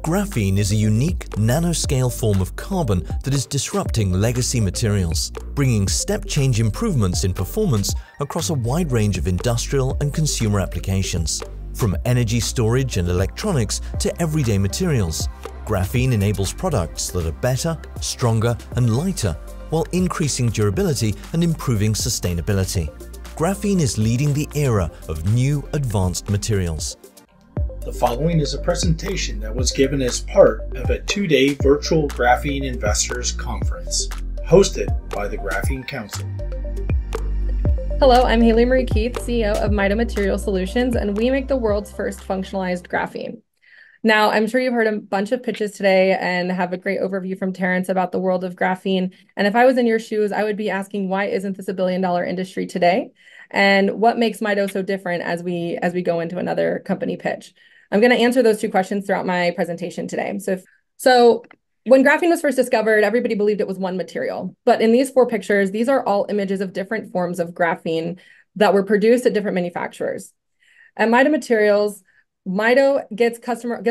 Graphene is a unique nanoscale form of carbon that is disrupting legacy materials, bringing step-change improvements in performance across a wide range of industrial and consumer applications. From energy storage and electronics to everyday materials, graphene enables products that are better, stronger, and lighter while increasing durability and improving sustainability. Graphene is leading the era of new advanced materials. The following is a presentation that was given as part of a 2-day virtual Graphene Investors Conference, hosted by the Graphene Council. Hello, I'm Haley Marie Keith, CEO of Mito Material Solutions, and we make the world's first functionalized graphene. Now, I'm sure you've heard a bunch of pitches today and have a great overview from Terrence about the world of graphene. And if I was in your shoes, I would be asking, why isn't this a billion-dollar industry today? And what makes Mito so different as we go into another company pitch? I'm going to answer those two questions throughout my presentation today. So when graphene was first discovered, everybody believed it was one material. But in these 4 pictures, these are all images of different forms of graphene that were produced at different manufacturers. At Mito Materials, Mito gets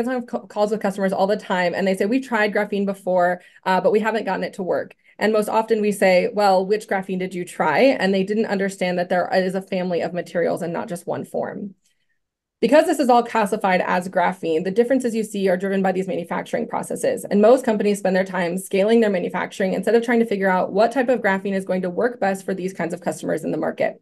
on calls with customers all the time, and they say, we've tried graphene before, but we haven't gotten it to work. And most often we say, well, which graphene did you try? And they didn't understand that there is a family of materials and not just one form. Because this is all classified as graphene, the differences you see are driven by these manufacturing processes. And most companies spend their time scaling their manufacturing instead of trying to figure out what type of graphene is going to work best for these kinds of customers in the market.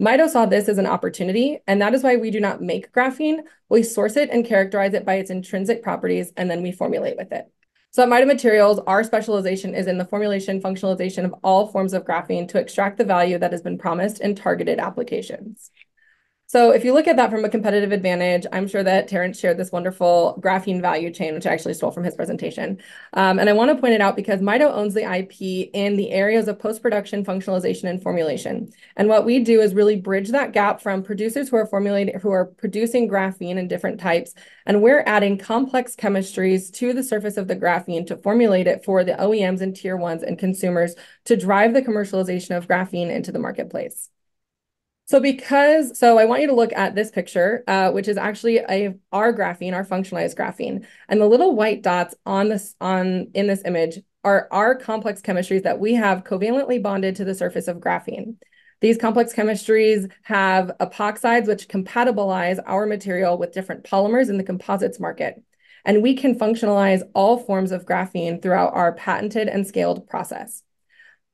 Mito saw this as an opportunity, and that is why we do not make graphene. We source it and characterize it by its intrinsic properties, and then we formulate with it. So at Mito Materials, our specialization is in the formulation, functionalization of all forms of graphene to extract the value that has been promised in targeted applications. So if you look at that from a competitive advantage, I'm sure that Terrence shared this wonderful graphene value chain, which I actually stole from his presentation. And I want to point it out because Mito owns the IP in the areas of post-production, functionalization, and formulation. And what we do is really bridge that gap from producers who are producing graphene in different types, and we're adding complex chemistries to the surface of the graphene to formulate it for the OEMs and tier 1s and consumers to drive the commercialization of graphene into the marketplace. So I want you to look at this picture, which is actually our graphene, our functionalized graphene. And the little white dots in this image are our complex chemistries that we have covalently bonded to the surface of graphene. These complex chemistries have epoxides which compatibilize our material with different polymers in the composites market. And we can functionalize all forms of graphene throughout our patented and scaled process.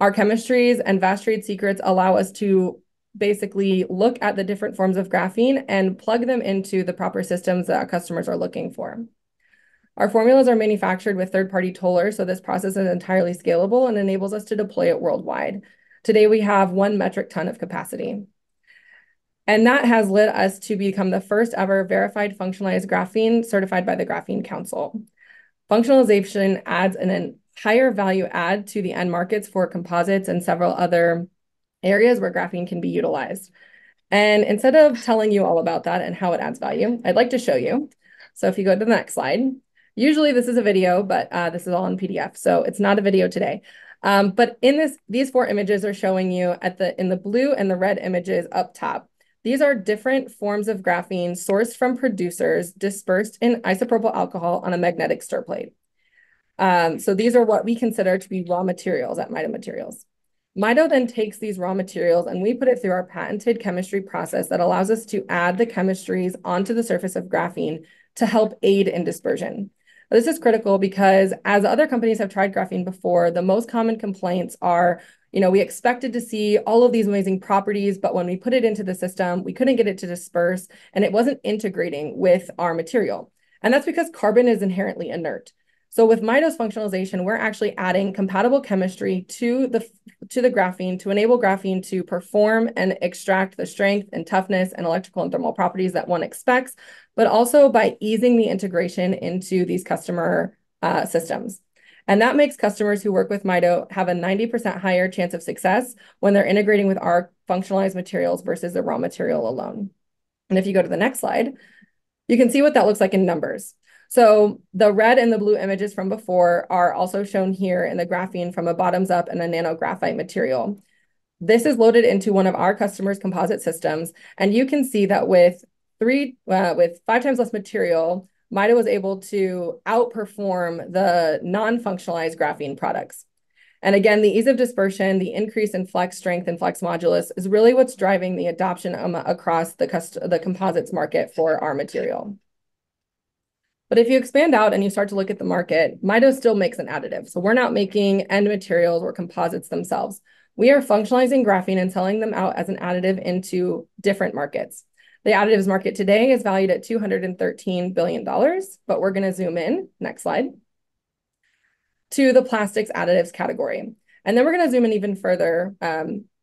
Our chemistries and vast trade secrets allow us to basically look at the different forms of graphene and plug them into the proper systems that our customers are looking for. Our formulas are manufactured with third-party tollers, so this process is entirely scalable and enables us to deploy it worldwide. Today, we have 1 metric ton of capacity. And that has led us to become the first ever verified functionalized graphene certified by the Graphene Council. Functionalization adds an higher value add to the end markets for composites and several other areas where graphene can be utilized. And instead of telling you all about that and how it adds value, I'd like to show you. So if you go to the next slide, usually this is a video, but this is all in PDF, so it's not a video today. But in these 4 images are showing you in the blue and the red images up top. These are different forms of graphene sourced from producers dispersed in isopropyl alcohol on a magnetic stir plate. So these are what we consider to be raw materials at Mito Materials. Mito then takes these raw materials and we put it through our patented chemistry process that allows us to add the chemistries onto the surface of graphene to help aid in dispersion. This is critical because as other companies have tried graphene before, the most common complaints are, we expected to see all of these amazing properties, but when we put it into the system, we couldn't get it to disperse and it wasn't integrating with our material. And that's because carbon is inherently inert. So with Mito's functionalization, we're actually adding compatible chemistry to the graphene to enable graphene to perform and extract the strength and toughness and electrical and thermal properties that one expects, but also by easing the integration into these customer systems. And that makes customers who work with Mito have a 90% higher chance of success when they're integrating with our functionalized materials versus the raw material alone. And if you go to the next slide, you can see what that looks like in numbers. So the red and the blue images from before are also shown here in the graphene from a bottoms up and a nanographite material. This is loaded into one of our customers' composite systems. And you can see that with 5 times less material, Mito was able to outperform the non-functionalized graphene products. And again, the ease of dispersion, the increase in flex strength and flex modulus is really what's driving the adoption across the composites market for our material. But if you expand out and you start to look at the market, Mito still makes an additive. So we're not making end materials or composites themselves. We are functionalizing graphene and selling them out as an additive into different markets. The additives market today is valued at $213 billion, but we're going to zoom in, next slide, to the plastics additives category. And then we're going to zoom in even further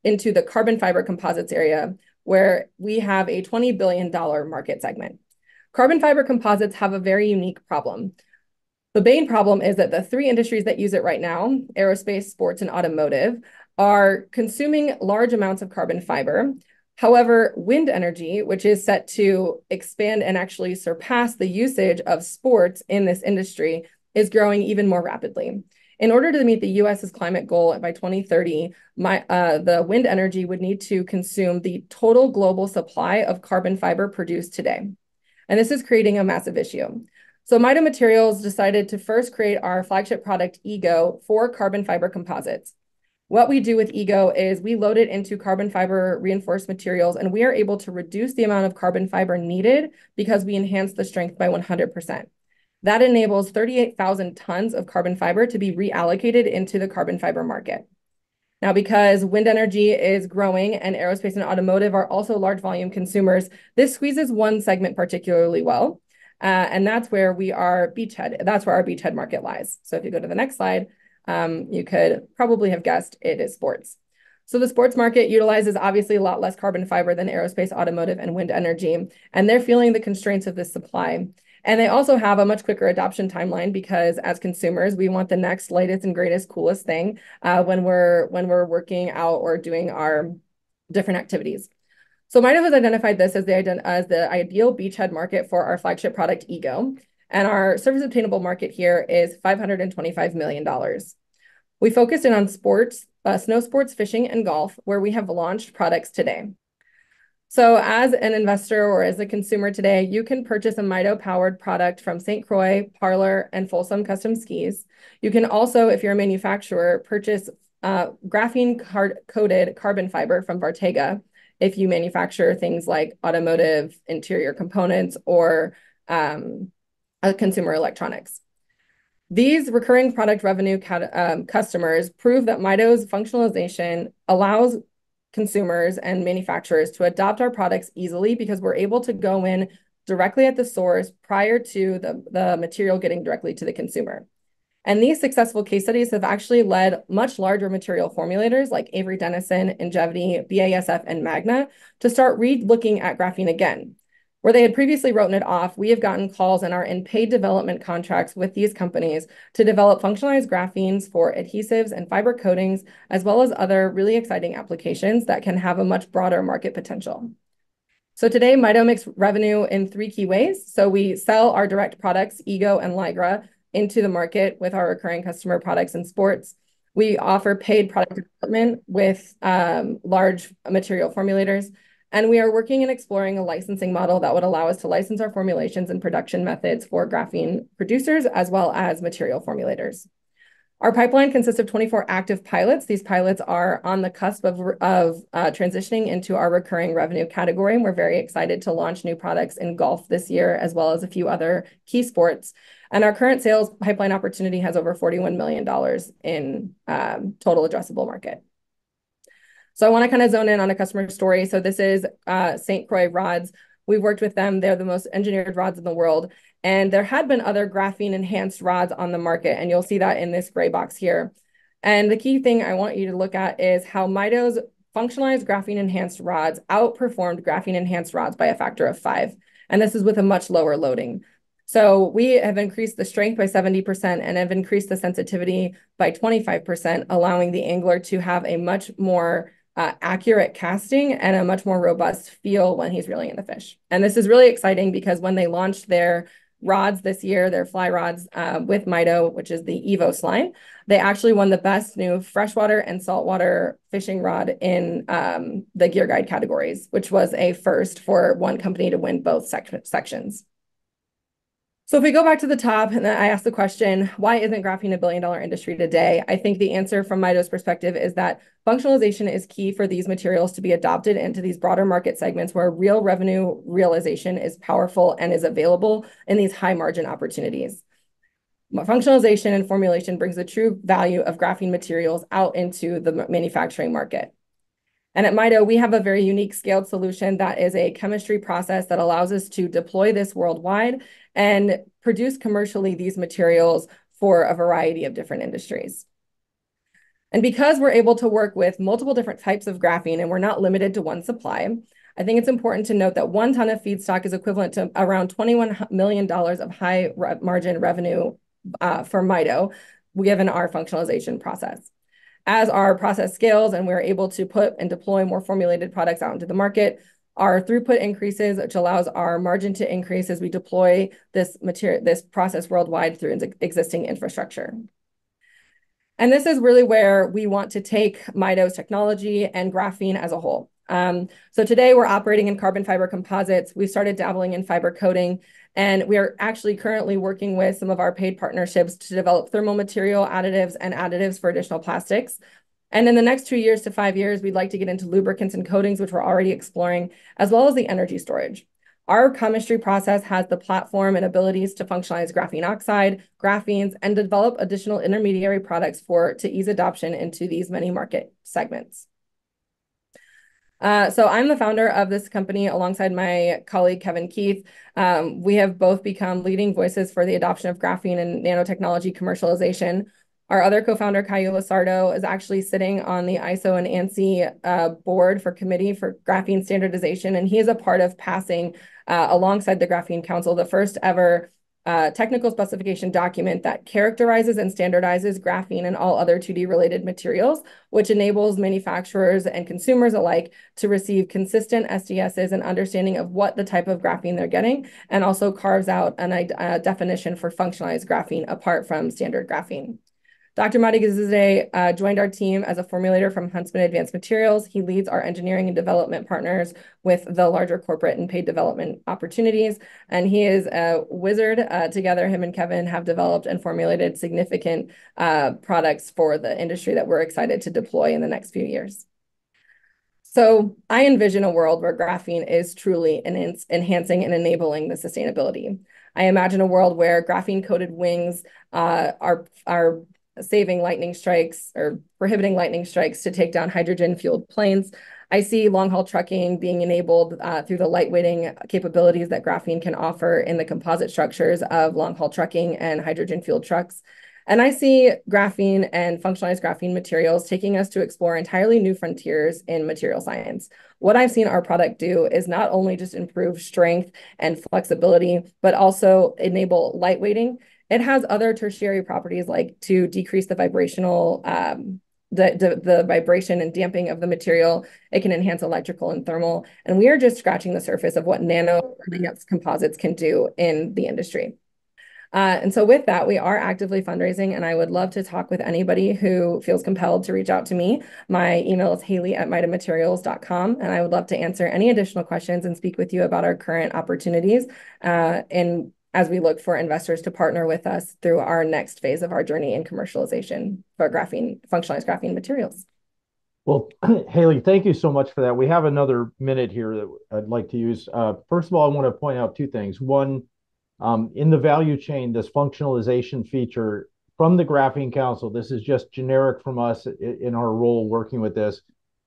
into the carbon fiber composites area, where we have a $20 billion market segment. Carbon fiber composites have a very unique problem. The main problem is that the three industries that use it right now, aerospace, sports, and automotive, are consuming large amounts of carbon fiber. However, wind energy, which is set to expand and actually surpass the usage of sports in this industry, is growing even more rapidly. In order to meet the US's climate goal by 2030, the wind energy would need to consume the total global supply of carbon fiber produced today. And this is creating a massive issue. So Mito Materials decided to first create our flagship product, Ego, for carbon fiber composites. What we do with Ego is we load it into carbon fiber reinforced materials, and we are able to reduce the amount of carbon fiber needed because we enhance the strength by 100%. That enables 38,000 tons of carbon fiber to be reallocated into the carbon fiber market. Now, because wind energy is growing and aerospace and automotive are also large volume consumers, this squeezes one segment particularly well. And that's where we are beachhead. That's where our beachhead market lies. So if you go to the next slide, you could probably have guessed it is sports. So the sports market utilizes obviously a lot less carbon fiber than aerospace, automotive, and wind energy, and they're feeling the constraints of this supply. And they also have a much quicker adoption timeline because as consumers, we want the next latest and greatest, coolest thing when we're working out or doing our different activities. So Mito has identified this as the ideal beachhead market for our flagship product, Ego. And our service obtainable market here is $525 million. We focused in on sports, snow sports, fishing, and golf, where we have launched products today. So as an investor or as a consumer today, you can purchase a Mito-powered product from St. Croix, Parlor, and Folsom Custom Skis. You can also, if you're a manufacturer, purchase graphene-coated carbon fiber from Vartega if you manufacture things like automotive interior components or consumer electronics. These recurring product revenue customers prove that Mito's functionalization allows consumers and manufacturers to adopt our products easily because we're able to go in directly at the source prior to the material getting directly to the consumer. And these successful case studies have actually led much larger material formulators like Avery Dennison, Ingevity, BASF, and Magna to start re-looking at graphene again. Where they had previously written it off, we have gotten calls and are in paid development contracts with these companies to develop functionalized graphenes for adhesives and fiber coatings, as well as other really exciting applications that can have a much broader market potential. So today, Mito makes revenue in three key ways. So we sell our direct products, Ego and Lygra, into the market with our recurring customer products in sports. We offer paid product development with large material formulators. And we are working and exploring a licensing model that would allow us to license our formulations and production methods for graphene producers, as well as material formulators. Our pipeline consists of 24 active pilots. These pilots are on the cusp of transitioning into our recurring revenue category. And we're very excited to launch new products in golf this year, as well as a few other key sports. And our current sales pipeline opportunity has over $41 million in total addressable market. So I want to kind of zone in on a customer story. So this is St. Croix rods. We've worked with them. They're the most engineered rods in the world. And there had been other graphene enhanced rods on the market. And you'll see that in this gray box here. And the key thing I want you to look at is how Mito's functionalized graphene enhanced rods outperformed graphene enhanced rods by a factor of 5. And this is with a much lower loading. So we have increased the strength by 70% and have increased the sensitivity by 25%, allowing the angler to have a much more accurate casting and a much more robust feel when he's reeling in the fish. And this is really exciting because when they launched their rods this year, their fly rods with Mito, which is the Evo line, they actually won the best new freshwater and saltwater fishing rod in the Gear Guide categories, which was a first for one company to win both sections. So if we go back to the top and then I ask the question, why isn't graphene a billion-dollar industry today? I think the answer from Mito's perspective is that functionalization is key for these materials to be adopted into these broader market segments where real revenue realization is powerful and is available in these high margin opportunities. Functionalization and formulation brings the true value of graphene materials out into the manufacturing market. And at Mito, we have a very unique scaled solution that is a chemistry process that allows us to deploy this worldwide and produce commercially these materials for a variety of different industries. And because we're able to work with multiple different types of graphene and we're not limited to one supply, I think it's important to note that 1 ton of feedstock is equivalent to around $21 million of high margin revenue for Mito, given our functionalization process. As our process scales and we're able to put and deploy more formulated products out into the market, our throughput increases, which allows our margin to increase as we deploy this process worldwide through existing infrastructure. And this is really where we want to take Mito's technology and graphene as a whole. So today we're operating in carbon fiber composites. We started dabbling in fiber coating, and we are actually currently working with some of our paid partnerships to develop thermal material additives and additives for additional plastics. And in the next 2 years to 5 years, we'd like to get into lubricants and coatings, which we're already exploring, as well as the energy storage. Our chemistry process has the platform and abilities to functionalize graphene oxide, graphenes, and develop additional intermediary products to ease adoption into these many market segments. So I'm the founder of this company alongside my colleague, Kevin Keith. We have both become leading voices for the adoption of graphene and nanotechnology commercialization. Our other co-founder, Caio Lasardo, is actually sitting on the ISO and ANSI board for committee for graphene standardization, and he is a part of passing, alongside the Graphene Council, the first ever technical specification document that characterizes and standardizes graphene and all other 2D related materials, which enables manufacturers and consumers alike to receive consistent SDSs and understanding of what the type of graphene they're getting, and also carves out a definition for functionalized graphene apart from standard graphene. Dr. Mati Gazizade joined our team as a formulator from Huntsman Advanced Materials. He leads our engineering and development partners with the larger corporate and paid development opportunities. And he is a wizard. Together, him and Kevin have developed and formulated significant products for the industry that we're excited to deploy in the next few years. So I envision a world where graphene is truly enhancing and enabling the sustainability. I imagine a world where graphene-coated wings are saving lightning strikes or prohibiting lightning strikes to take down hydrogen-fueled planes. I see long-haul trucking being enabled through the lightweighting capabilities that graphene can offer in the composite structures of long-haul trucking and hydrogen-fueled trucks. And I see graphene and functionalized graphene materials taking us to explore entirely new frontiers in material science. What I've seen our product do is not only just improve strength and flexibility, but also enable lightweighting. It has other tertiary properties like to decrease the vibrational, the vibration and damping of the material. It can enhance electrical and thermal. And we are just scratching the surface of what nano composites can do in the industry. And so with that, we are actively fundraising, and I would love to talk with anybody who feels compelled to reach out to me. My email is haley@mitomaterials.com, and I would love to answer any additional questions and speak with you about our current opportunities as we look for investors to partner with us through our next phase of our journey in commercialization for functionalized graphene materials. Well, Haley, thank you so much for that. We have another minute here that I'd like to use. First of all, I want to point out two things. One, in the value chain, this functionalization feature from the Graphene Council, this is just generic from us in our role working with this.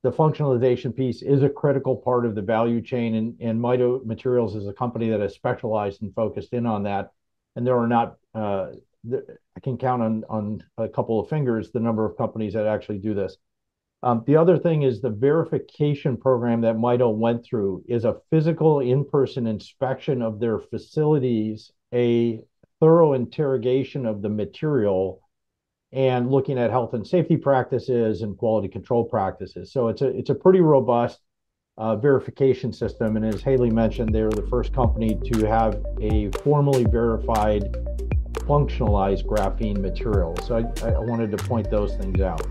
The functionalization piece is a critical part of the value chain, and Mito Materials is a company that has specialized and focused in on that. And there are not, I can count on a couple of fingers the number of companies that actually do this. The other thing is the verification program that Mito went through is a physical in-person inspection of their facilities, a thorough interrogation of the material, and looking at health and safety practices and quality control practices. So it's a pretty robust verification system. And as Haley mentioned, they're the first company to have a formally verified functionalized graphene material. So I wanted to point those things out.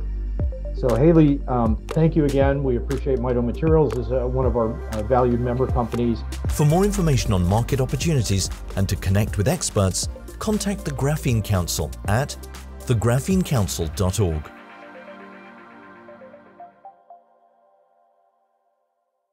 So Haley, thank you again. We appreciate Mito Materials as one of our valued member companies. For more information on market opportunities and to connect with experts, contact the Graphene Council at thegraphenecouncil.org.